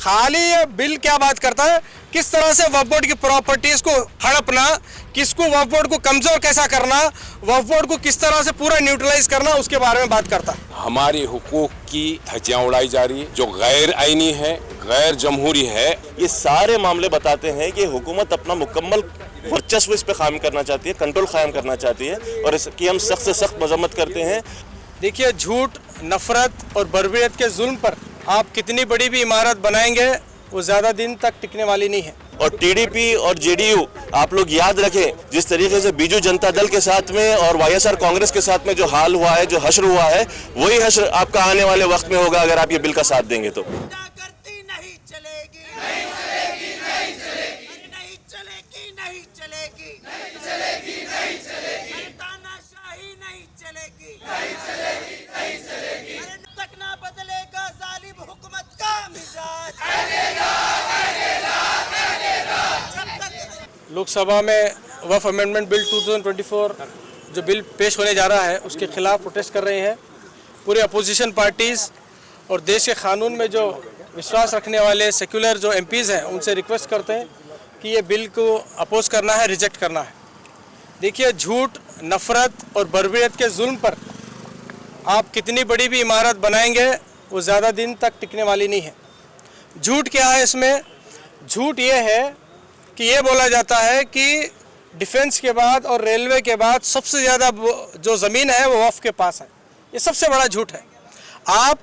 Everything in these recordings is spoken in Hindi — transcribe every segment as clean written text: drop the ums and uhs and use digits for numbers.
खाली ये बिल क्या बात करता है, किस तरह से वक्फ बोर्ड की प्रॉपर्टीज को हड़पना, किसको वक्फ बोर्ड को कमजोर कैसा करना, वक्फ बोर्ड को किस तरह से पूरा न्यूट्रलाइज करना, उसके बारे में बात करता है। हमारी हुकूक की धज्जियां उड़ाई जा रही है, जो गैर आईनी है, गैर जमहूरी है। ये सारे मामले बताते हैं कि हुकूमत अपना मुकम्मल वर्चस्व इस पे कायम करना चाहती है, कंट्रोल कायम करना चाहती है, और इसकी हम सख्त से सख्त मजम्मत करते हैं। देखिए, झूठ, नफरत और बर्बरियत के जुल्म पर आप कितनी बड़ी भी इमारत बनाएंगे, वो ज़्यादा दिन तक टिकने वाली नहीं है। और टीडीपी और जेडीयू, आप लोग याद रखें, जिस तरीके से बीजू जनता दल के साथ में और वाईएसआर कांग्रेस के साथ में जो हाल हुआ है, जो हश्र हुआ है, वही हश्र आपका आने वाले वक्त में होगा अगर आप ये बिल का साथ देंगे तो। लोकसभा में वक्फ अमेंडमेंट बिल 2024 जो बिल पेश होने जा रहा है, उसके खिलाफ प्रोटेस्ट कर रहे हैं पूरे अपोजिशन पार्टीज़, और देश के कानून में जो विश्वास रखने वाले सेक्युलर जो एमपीज़ हैं, उनसे रिक्वेस्ट करते हैं कि ये बिल को अपोज करना है, रिजेक्ट करना है। देखिए, झूठ, नफरत और बर्बरियत के जुल्म पर आप कितनी बड़ी भी इमारत बनाएंगे, वो ज़्यादा दिन तक टिकने वाली नहीं है। झूठ क्या है इसमें? झूठ ये है कि ये बोला जाता है कि डिफेंस के बाद और रेलवे के बाद सबसे ज़्यादा जो ज़मीन है वो वक्फ के पास है। ये सबसे बड़ा झूठ है। आप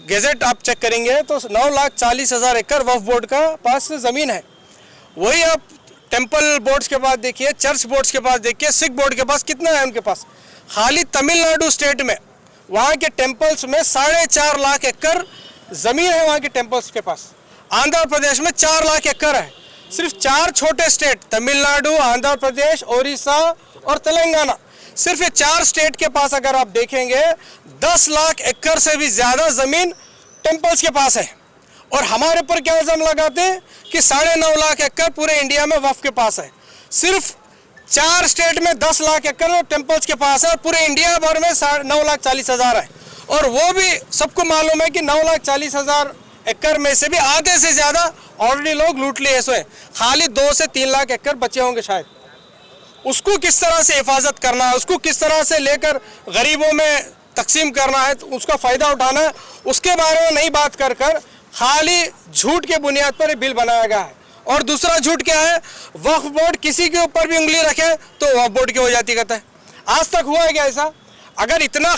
गैजेट आप चेक करेंगे तो 9,40,000 एकड़ वक्फ बोर्ड का पास ज़मीन है। वही आप टेम्पल बोर्ड्स के पास देखिए, चर्च बोर्ड्स के पास देखिए, सिख बोर्ड के पास कितना है उनके पास। खाली तमिलनाडु स्टेट में वहाँ के टेम्पल्स में 4.5 लाख एकड़ ज़मीन है वहाँ के टेम्पल्स के पास। आंध्र प्रदेश में 4 लाख एकड़ है। सिर्फ 4 छोटे स्टेट, तमिलनाडु, आंध्र प्रदेश, ओडिशा और तेलंगाना, सिर्फ ये 4 स्टेट के पास अगर आप देखेंगे 10 लाख एकड़ से भी ज़्यादा ज़मीन टेम्पल्स के पास है। और हमारे ऊपर क्या इल्ज़ाम लगाते हैं कि 9.5 लाख एकड़ पूरे इंडिया में वक्फ के पास है। सिर्फ 4 स्टेट में 10 लाख एकड़ टेम्पल्स के पास है और पूरे इंडिया भर में 9,40,000 है। और वो भी सबको मालूम है कि 9,40,000 एकड़ में से भी आधे से ज़्यादा ऑलरेडी लोग लूट लिए हैं। खाली 2 से 3 लाख एकड़ बचे होंगे शायद। उसको किस तरह से हिफाजत करना है, उसको किस तरह से लेकर गरीबों में तकसीम करना है, उसका फ़ायदा उठाना है, उसके बारे में नहीं बात कर कर खाली झूठ के बुनियाद पर ये बिल बनाया गया है। और दूसरा झूठ क्या है? वक्फ बोर्ड किसी के ऊपर भी उंगली रखे तो वक्फ बोर्ड की हो जाती कहता है। आज तक हुआ है क्या ऐसा? अगर इतना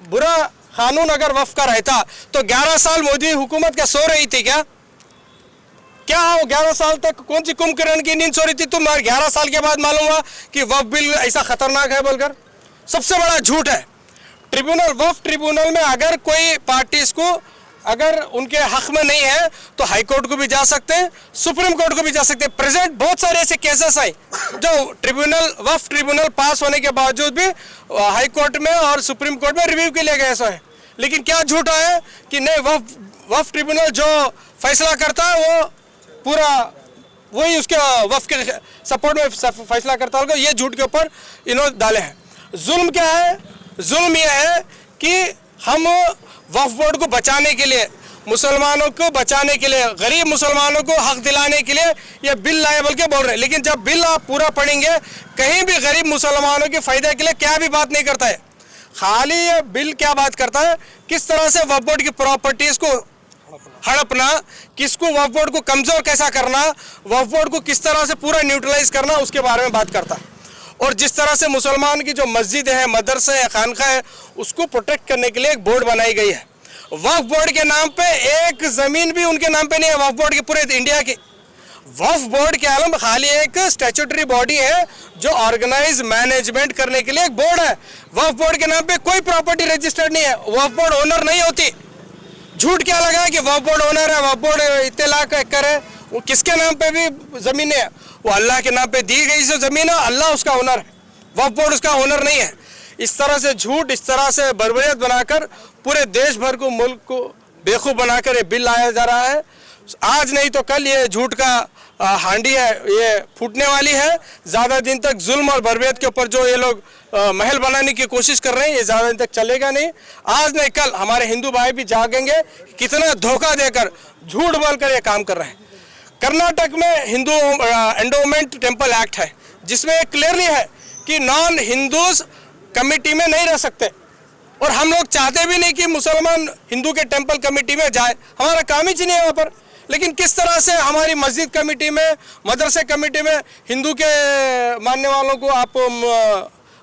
बुरा कानून अगर वक्फ का रहता तो 11 साल मोदी हुकूमत क्या सो रही थी क्या? क्या हो 11 साल तक कौन सी कुंभकर्ण की नींद सो रही थी? तुम 11 साल के बाद मालूम हुआ कि वक्फ बिल ऐसा खतरनाक है बोलकर। सबसे बड़ा झूठ है। ट्रिब्यूनल, वक्फ ट्रिब्यूनल में अगर कोई पार्टीज को अगर उनके हक में नहीं है तो हाई कोर्ट को भी जा सकते हैं, सुप्रीम कोर्ट को भी जा सकते हैं। प्रेजेंट बहुत सारे ऐसे केसेस हैं जो ट्रिब्यूनल, वक्फ ट्रिब्यूनल पास होने के बावजूद भी हाई कोर्ट में और सुप्रीम कोर्ट में रिव्यू के लिए गए है। लेकिन क्या झूठा है कि नहीं, वक्फ ट्रिब्यूनल जो फैसला करता है वो पूरा वही उसके वक्फ के सपोर्ट में फैसला करता होगा। ये झूठ के ऊपर इन्होंने डाले हैं। जुल्म क्या है? जुल्म यह है कि हम वक्फ बोर्ड को बचाने के लिए, मुसलमानों को बचाने के लिए, गरीब मुसलमानों को हक दिलाने के लिए ये बिल लाए बोल के बोल रहे हैं। लेकिन जब बिल आप पूरा पढ़ेंगे, कहीं भी गरीब मुसलमानों के फ़ायदे के लिए क्या भी बात नहीं करता है। खाली ये बिल क्या बात करता है, किस तरह से वक्फ बोर्ड की प्रॉपर्टीज़ को हड़पना, किसको वक्फ बोर्ड को कमज़ोर कैसा करना, वक्फ बोर्ड को किस तरह से पूरा न्यूट्रलाइज करना, उसके बारे में बात करता है। और जिस तरह से मुसलमान की जो मस्जिद है, मदरसे है, खानका है, उसको प्रोटेक्ट करने के लिए एक बोर्ड बनाई गई है। वक्फ बोर्ड के नाम पे एक ज़मीन भी उनके नाम पे नहीं है। वक्फ बोर्ड की पूरे इंडिया की वक्फ बोर्ड के आलम खाली एक स्टैट्यूटरी बॉडी है जो ऑर्गेनाइज मैनेजमेंट करने के लिए एक बोर्ड है। वक्फ बोर्ड के नाम पे कोई प्रॉपर्टी रजिस्टर्ड नहीं है। वक्फ बोर्ड ओनर नहीं होती। झूठ क्या लगा है कि वक्फ बोर्ड ओनर है, वक्फ बोर्ड इतने लाख एकड़ है, वो किसके नाम पे भी ज़मीन है? वो अल्लाह के नाम पे दी गई जो ज़मीन है, अल्लाह उसका ओनर है, वक्फ बोर्ड उसका ओनर नहीं है। इस तरह से झूठ, इस तरह से बर्बरियत बनाकर पूरे देश भर को, मुल्क को बेवकूफ़ बनाकर ये बिल लाया जा रहा है। आज नहीं तो कल ये झूठ का हांडी है, ये फूटने वाली है। ज़्यादा दिन तक जुल्म और बर्बरियत के ऊपर जो ये लोग महल बनाने की कोशिश कर रहे हैं। ये ज़्यादा दिन तक चलेगा नहीं। आज नहीं कल हमारे हिंदू भाई भी जागेंगे, कितना धोखा देकर झूठ बोलकर ये काम कर रहे हैं। कर्नाटक में हिंदू एंडोमेंट टेम्पल एक्ट है, जिसमें क्लियरली है कि नॉन हिंदूज कमेटी में नहीं रह सकते, और हम लोग चाहते भी नहीं कि मुसलमान हिंदू के टेम्पल कमेटी में जाए, हमारा काम ही नहीं है वहाँ पर। लेकिन किस तरह से हमारी मस्जिद कमेटी में, मदरसे कमेटी में हिंदू के मानने वालों को आप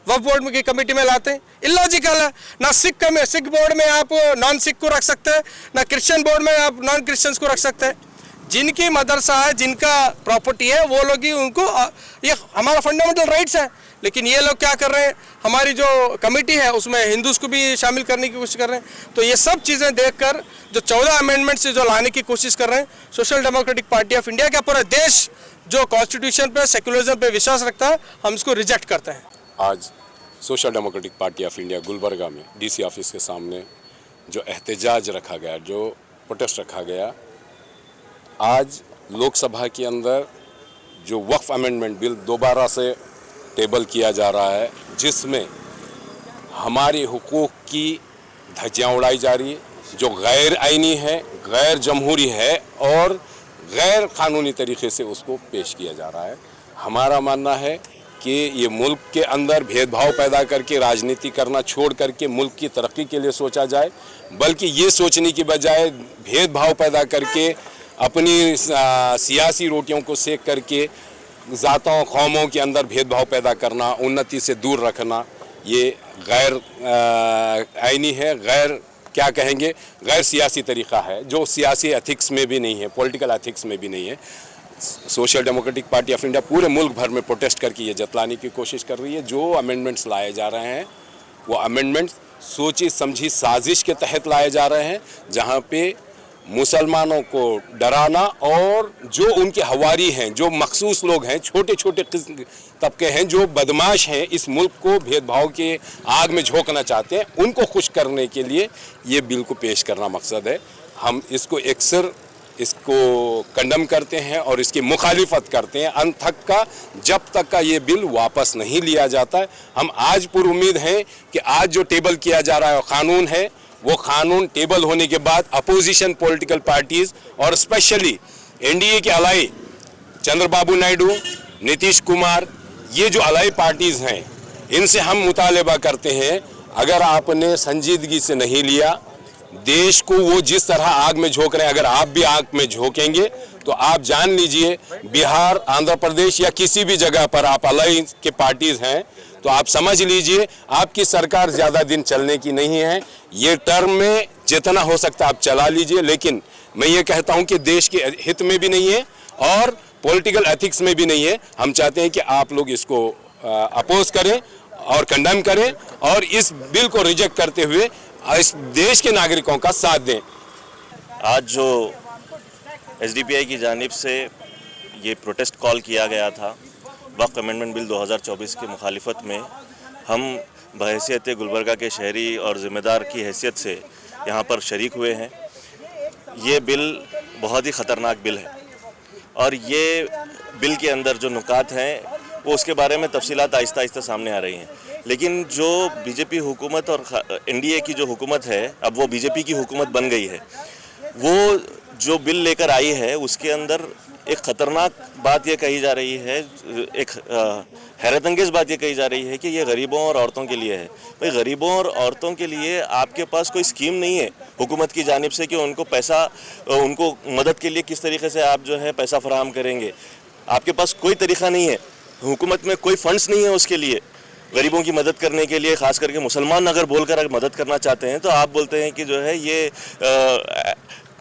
वक्फ बोर्ड की कमेटी में लाते हैं? इलॉजिकल है। ना सिख बोर्ड में आप नॉन सिख को रख सकते हैं, ना क्रिश्चियन बोर्ड में आप नॉन क्रिश्चियंस को रख सकते हैं। जिनकी मदरसा है, जिनका प्रॉपर्टी है, वो लोग ही उनको, ये हमारा फंडामेंटल राइट्स है। लेकिन ये लोग क्या कर रहे हैं, हमारी जो कमेटी है उसमें हिंदूज को भी शामिल करने की कोशिश कर रहे हैं। तो ये सब चीज़ें देखकर जो 14 अमेंडमेंट से जो लाने की कोशिश कर रहे हैं, social democratic party of India, क्या पूरा देश जो कॉन्स्टिट्यूशन पे, सेक्युलरिज्म पे विश्वास रखता है, हम इसको रिजेक्ट करते हैं। आज social democratic party of India Gulbarga में डीसी ऑफिस के सामने जो एहतजाज रखा गया, जो प्रोटेस्ट रखा गया, आज लोकसभा के अंदर जो वक्फ अमेंडमेंट बिल दोबारा से टेबल किया जा रहा है, जिसमें हमारे हुकूक की धज्जियाँ उड़ाई जा रही है, जो गैर आइनी है, गैर जमहूरी है और गैर कानूनी तरीके से उसको पेश किया जा रहा है। हमारा मानना है कि ये मुल्क के अंदर भेदभाव पैदा करके राजनीति करना छोड़ करके मुल्क की तरक्की के लिए सोचा जाए, बल्कि ये सोचने की बजाय भेदभाव पैदा करके अपनी सियासी रोटियों को सेक करके ज़ातों कौमों के अंदर भेदभाव पैदा करना, उन्नति से दूर रखना, ये गैर आइनी है, गैर क्या कहेंगे, गैर सियासी तरीक़ा है, जो सियासी एथिक्स में भी नहीं है, पॉलिटिकल एथिक्स में भी नहीं है। Social democratic party of India पूरे मुल्क भर में प्रोटेस्ट करके ये जतलाने की कोशिश कर रही है। जो अमेंडमेंट्स लाए जा रहे हैं वो अमेंडमेंट्स सोची समझी साजिश के तहत लाए जा रहे हैं, जहाँ पे मुसलमानों को डराना और जो उनके हवारी हैं, जो मखसूस लोग हैं, छोटे छोटे तबके हैं जो बदमाश हैं, इस मुल्क को भेदभाव के आग में झोंकना चाहते हैं, उनको खुश करने के लिए ये बिल को पेश करना मकसद है। हम इसको अक्सर इसको कंडम करते हैं और इसकी मुखालिफत करते हैं अंत तक का, जब तक का ये बिल वापस नहीं लिया जाता है। हम आज पूरी उम्मीद हैं कि आज जो टेबल किया जा रहा है कानून है, वो कानून टेबल होने के बाद अपोजिशन पॉलिटिकल पार्टीज और स्पेशली एनडीए के अलाई चंद्रबाबू नायडू, नीतीश कुमार, ये जो अलाई पार्टीज हैं, इनसे हम मुतालबा करते हैं, अगर आपने संजीदगी से नहीं लिया देश को, वो जिस तरह आग में झोंक रहे हैं, अगर आप भी आग में झोंकेंगे तो आप जान लीजिए बिहार, आंध्र प्रदेश या किसी भी जगह पर आप अलाई के पार्टीज हैं तो आप समझ लीजिए आपकी सरकार ज़्यादा दिन चलने की नहीं है। ये टर्म में जितना हो सकता आप चला लीजिए, लेकिन मैं ये कहता हूँ कि देश के हित में भी नहीं है और पॉलिटिकल एथिक्स में भी नहीं है। हम चाहते हैं कि आप लोग इसको अपोज करें और कंडेम करें और इस बिल को रिजेक्ट करते हुए इस देश के नागरिकों का साथ दें। आज जो एसडीपीआई की जानिब से ये प्रोटेस्ट कॉल किया गया था वक्फ अमेंडमेंट बिल 2024 की मुखालिफत में, हम बहैसियत गुलबर्गा के शहरी और ज़िम्मेदार की हैसियत से यहाँ पर शरीक हुए हैं। ये बिल बहुत ही ख़तरनाक बिल है और ये बिल के अंदर जो नुकात हैं वो उसके बारे में तफसीलात आहिस्ता आहिस्ता सामने आ रही हैं। लेकिन जो बीजेपी हुकूमत और एनडीए की जो हुकूमत है, अब वो बीजेपी की हुकूमत बन गई है, वो जो बिल लेकर आई है उसके अंदर एक ख़तरनाक बात ये कही जा रही है, एक हैरतअंगेज़ बात ये कही जा रही है कि ये गरीबों और औरतों के लिए है। भाई गरीबों और औरतों के लिए आपके पास कोई स्कीम नहीं है हुकूमत की जानिब से कि उनको पैसा, उनको मदद के लिए किस तरीके से आप जो है पैसा फराहम करेंगे। आपके पास कोई तरीक़ा नहीं है, हुकूमत में कोई फंड्स नहीं है उसके लिए, गरीबों की मदद करने के लिए। ख़ास करके मुसलमान अगर बोलकर अगर मदद करना चाहते हैं तो आप बोलते हैं कि जो है ये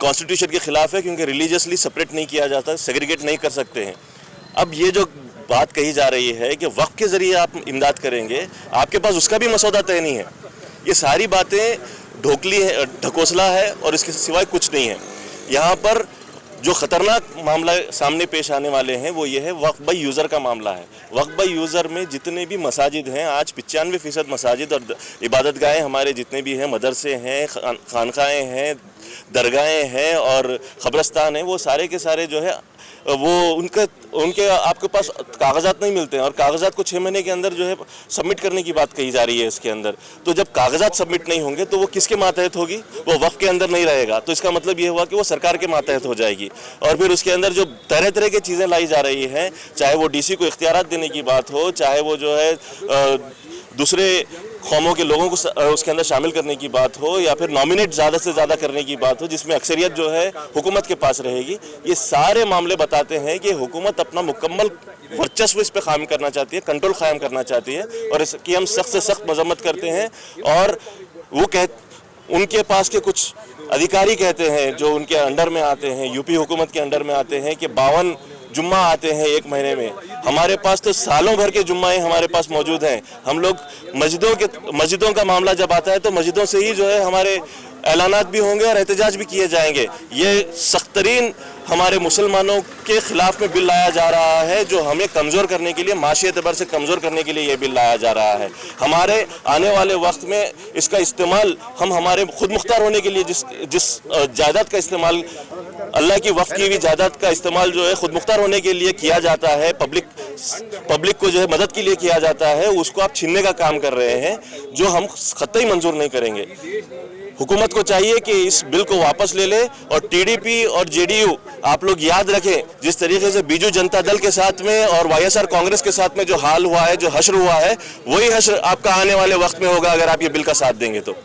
कॉन्स्टिट्यूशन के ख़िलाफ़ है क्योंकि रिलीजियसली सेपरेट नहीं किया जाता, सेग्रीगेट नहीं कर सकते हैं। अब ये जो बात कही जा रही है कि वक्फ के ज़रिए आप इमदाद करेंगे, आपके पास उसका भी मसौदा तय नहीं है। ये सारी बातें ढोकली है, ढकोसला है और इसके सिवाय कुछ नहीं है। यहाँ पर जो ख़तरनाक मामला सामने पेश आने वाले हैं वो ये है वक्फ बाई यूज़र का मामला है। वक्फ बाई यूज़र में जितने भी मसाजिद हैं, आज 95% मसाजिद और इबादतगाहें हमारे जितने भी हैं, मदरसे हैं, खानकाएँ हैं, दरगाहें हैं और कब्रस्तान हैं, वो सारे के सारे जो है वो उनके आपके पास कागजात नहीं मिलते हैं और कागजात को 6 महीने के अंदर जो है सबमिट करने की बात कही जा रही है इसके अंदर। तो जब कागजात सबमिट नहीं होंगे तो वो किसके मातहत होगी? वो वक्फ के अंदर नहीं रहेगा, तो इसका मतलब ये हुआ कि वो सरकार के मातहत हो जाएगी। और फिर उसके अंदर जो तरह तरह की चीज़ें लाई जा रही हैं, चाहे वो डीसी को इख्तियारात देने की बात हो, चाहे वो जो है दूसरे कौमों के लोगों को उसके अंदर शामिल करने की बात हो, या फिर नॉमिनेट ज़्यादा से ज़्यादा करने की बात हो जिसमें अक्सरियत जो है हुकूमत के पास रहेगी, ये सारे मामले बताते हैं कि हुकूमत अपना मुकम्मल वर्चस्व इस पर कायम करना चाहती है, कंट्रोल कायम करना चाहती है और इसकी हम सख्त से सख्त मजम्मत करते हैं। और वो उनके पास के कुछ अधिकारी कहते हैं जो उनके अंडर में आते हैं, यूपी हुकूमत के अंडर में आते हैं कि 52 जुम्मा आते हैं एक महीने में। हमारे पास तो सालों भर के जुम्माएं हमारे पास मौजूद हैं। हम लोग मस्जिदों का मामला जब आता है तो मस्जिदों से ही जो है हमारे ऐलानात भी होंगे और एहतजाज भी किए जाएंगे। ये सख्त तरीन हमारे मुसलमानों के खिलाफ में बिल लाया जा रहा है, जो हमें कमज़ोर करने के लिए, माशी एतबार से कमज़ोर करने के लिए ये बिल लाया जा रहा है। हमारे आने वाले वक्त में इसका इस्तेमाल हम हमारे खुद मुख्तार होने के लिए जिस जायदाद का इस्तेमाल, अल्लाह की वक्फ की हुई जायदाद का इस्तेमाल जो है खुद मुख्तार होने के लिए किया जाता है, पब्लिक को जो है मदद के लिए किया जाता है, उसको आप छीनने का काम कर रहे हैं, जो हम कतई मंजूर नहीं करेंगे। हुकूमत को चाहिए कि इस बिल को वापस ले ले और टीडीपी और जेडीयू, आप लोग याद रखें जिस तरीके से बीजू जनता दल के साथ में और वाईएसआर कांग्रेस के साथ में जो हाल हुआ है, जो हश्र हुआ है, वही हश्र आपका आने वाले वक्त में होगा अगर आप ये बिल का साथ देंगे तो।